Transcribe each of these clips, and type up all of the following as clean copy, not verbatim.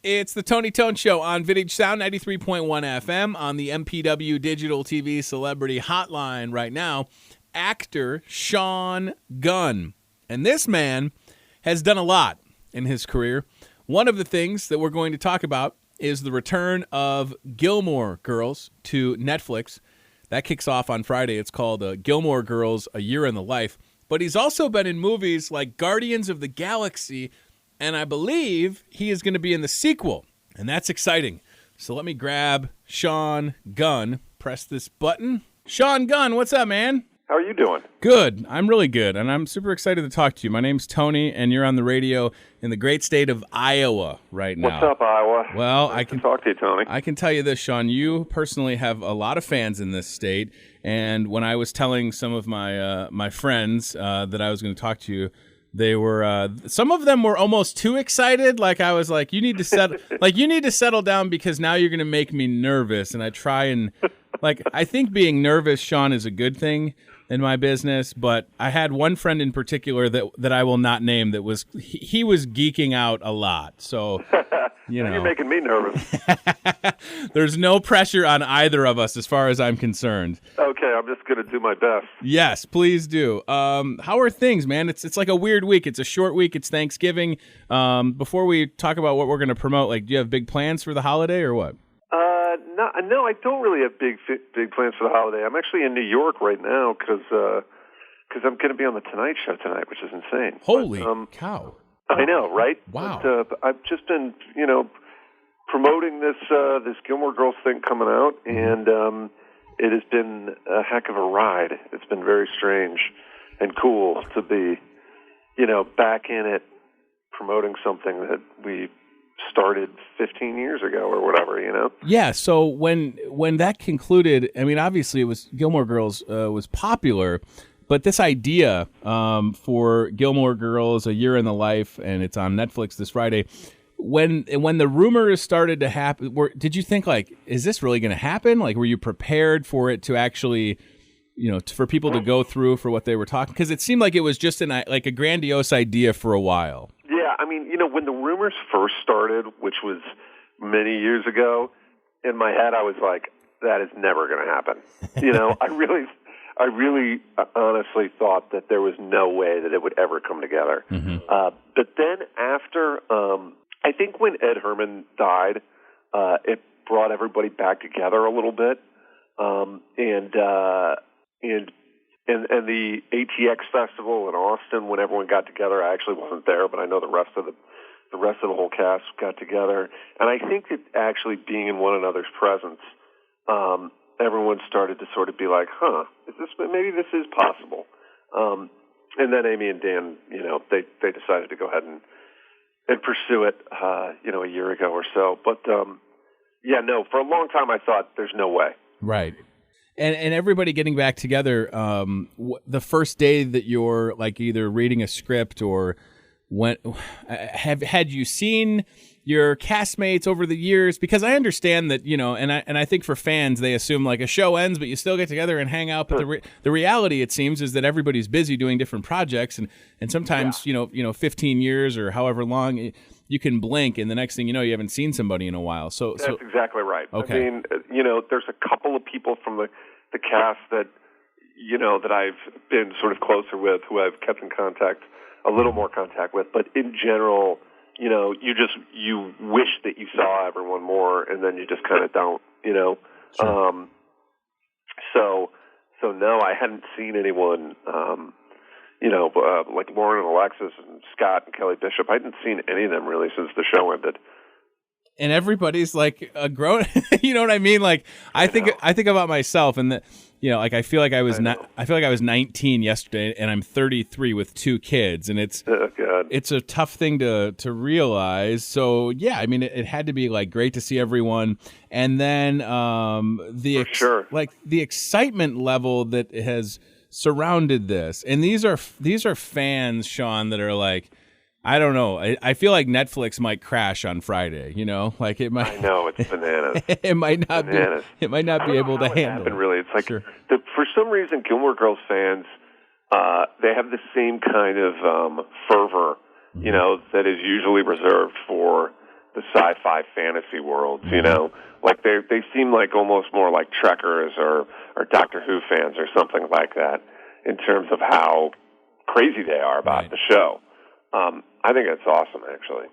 It's the Tony Tone Show on Vintage Sound 93.1 FM on the MPW Digital TV Celebrity Hotline right now. Actor Sean Gunn. And this man has done a lot in his career. One of the things that we're going to talk about is the return of Gilmore Girls to Netflix. That kicks off on Friday. It's called Gilmore Girls, A Year in the Life. But he's also been in movies like Guardians of the Galaxy, and I believe he is going to be in the sequel, and that's exciting. So let me grab Sean Gunn, press this button. Sean Gunn, what's up, man? How are you doing? Good. I'm really good, and I'm super excited to talk to you. My name's Tony, and you're on the radio in the great state of Iowa right now. What's up, Iowa? Well, nice to talk to you, Tony. I can tell you this, Sean. You personally have a lot of fans in this state, and when I was telling some of my friends that I was going to talk to you, they were some of them were almost too excited. Like I was like, you need to settle down because now you're going to make me nervous. And I try and I think being nervous, Sean, is a good thing in my business. But I had one friend in particular that I will not name that was he was geeking out a lot. So you're making me nervous. There's no pressure on either of us as far as I'm concerned. Okay, I'm just going to do my best. Yes, please do. How are things, man? It's like a weird week. It's a short week. It's Thanksgiving. Before we talk about what we're going to promote, do you have big plans for the holiday or what? No, I don't really have big plans for the holiday. I'm actually in New York right now because I'm going to be on the Tonight Show tonight, which is insane. Holy cow. I know, right? Wow. But, I've just been, promoting this Gilmore Girls thing coming out, and it has been a heck of a ride. It's been very strange and cool to be, back in it, promoting something that we started 15 years ago or whatever, Yeah, so when that concluded, I mean, obviously it was Gilmore Girls was popular, but this idea for Gilmore Girls, A Year in the Life, and it's on Netflix this Friday, when the rumors started to happen, did you think, is this really going to happen? Were you prepared for it to actually, for people to go through for what they were talking? Because it seemed like it was just a grandiose idea for a while. Yeah, I mean, when the rumors first started, which was many years ago, in my head I was like, that is never going to happen. I really honestly thought that there was no way that it would ever come together. Mm-hmm. But then after, I think when Ed Herman died, it brought everybody back together a little bit. And the ATX festival in Austin, when everyone got together, I actually wasn't there, but I know the rest of the whole cast got together. And I think that actually being in one another's presence, everyone started to sort of be like, maybe this is possible. And then Amy and Dan, they decided to go ahead and pursue it, a year ago or so. But, for a long time I thought there's no way. Right. And everybody getting back together, the first day that you're either reading a script or had you seen your castmates over the years? Because I understand that, and I think for fans, they assume a show ends, but you still get together and hang out. But the reality, it seems, is that everybody's busy doing different projects. And sometimes, 15 years or however long, you can blink, and the next thing you know, you haven't seen somebody in a while. So that's exactly right. Okay. I mean, there's a couple of people from the cast that, that I've been sort of closer with, who I've kept in contact, a little more contact with. But in general, you wish that you saw everyone more, and then you just kind of don't, Sure. So no, I hadn't seen anyone, like Lauren and Alexis and Scott and Kelly Bishop. I hadn't seen any of them really since the show ended. And everybody's a grown, you know what I mean? I think about myself, and that, I feel like I was 19 yesterday, and I'm 33 with 2 kids, and it's a tough thing to realize. So yeah, I mean, it had to be great to see everyone, and then the excitement level that has surrounded this, and these are fans, Sean, that are I don't know. I feel like Netflix might crash on Friday. It might. I know, it's bananas. It might not bananas. Be. It might not be able to handle. It really, it's sure. For some reason, Gilmore Girls fans, they have the same kind of fervor, that is usually reserved for sci-fi fantasy worlds, you know? Like they seem like almost more like Trekkers or Doctor Who fans or something like that in terms of how crazy they are about the show. I think it's awesome, actually.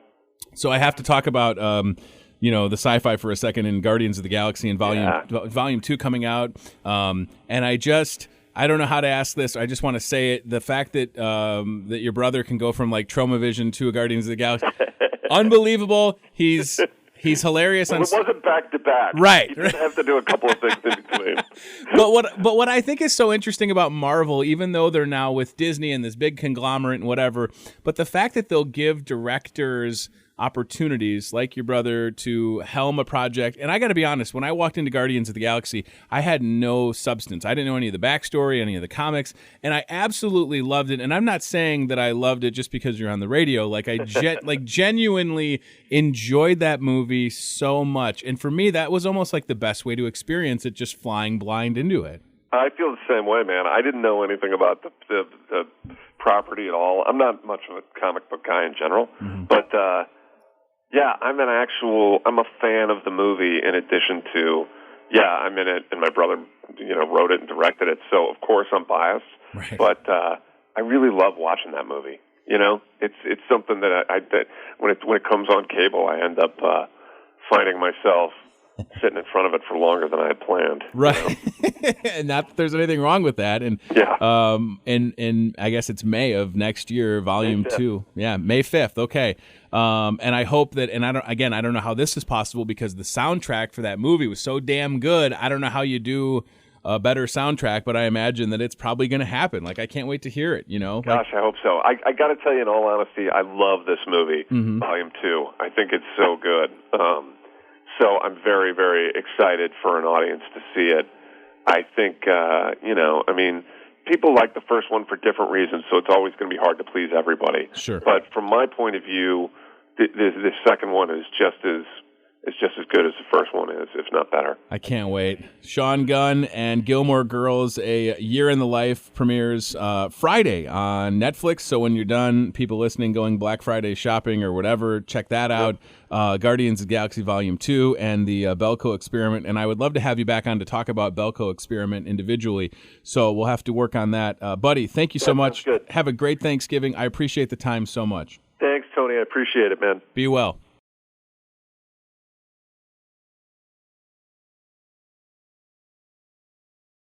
So I have to talk about the sci-fi for a second in Guardians of the Galaxy and Volume 2 coming out. And I don't know how to ask this. I just want to say it. The fact that that your brother can go from like Trauma Vision to a Guardians of the Galaxy, unbelievable. He's hilarious. Well, it wasn't back to back. Right. You just have to do a couple of things in between. But what I think is so interesting about Marvel, even though they're now with Disney and this big conglomerate and whatever, but the fact that they'll give directors opportunities like your brother to helm a project. And I got to be honest, when I walked into Guardians of the Galaxy, I had no substance. I didn't know any of the backstory, any of the comics, and I absolutely loved it. And I'm not saying that I loved it just because you're on the radio. Like I genuinely enjoyed that movie so much. And for me, that was almost like the best way to experience it, just flying blind into it. I feel the same way, man. I didn't know anything about the property at all. I'm not much of a comic book guy in general, but yeah, I'm a fan of the movie in addition to, I'm in it, and my brother, wrote it and directed it, so of course I'm biased, but I really love watching that movie. It's something that that when it comes on cable, I end up finding myself sitting in front of it for longer than I had planned. Right. And not that there's anything wrong with that. And and I guess it's May of next year, Volume 2. Yeah, May 5th. Okay. And I hope that, and I don't know how this is possible because the soundtrack for that movie was so damn good. I don't know how you do a better soundtrack, but I imagine that it's probably going to happen. Like, I can't wait to hear it, Gosh, I hope so. I got to tell you, in all honesty, I love this movie, Volume 2. I think it's so good. So I'm very, very excited for an audience to see it. I think, people like the first one for different reasons, so it's always going to be hard to please everybody. Sure. But from my point of view, the second one is just as good as the first one is, if not better. I can't wait. Sean Gunn and Gilmore Girls, A Year in the Life, premieres Friday on Netflix. So when you're done, people listening going Black Friday shopping or whatever, check that out. Guardians of the Galaxy Volume 2 and the Belko Experiment. And I would love to have you back on to talk about Belko Experiment individually. So we'll have to work on that. Buddy, thank you so much. Good. Have a great Thanksgiving. I appreciate the time so much. Thanks, Tony. I appreciate it, man. Be well.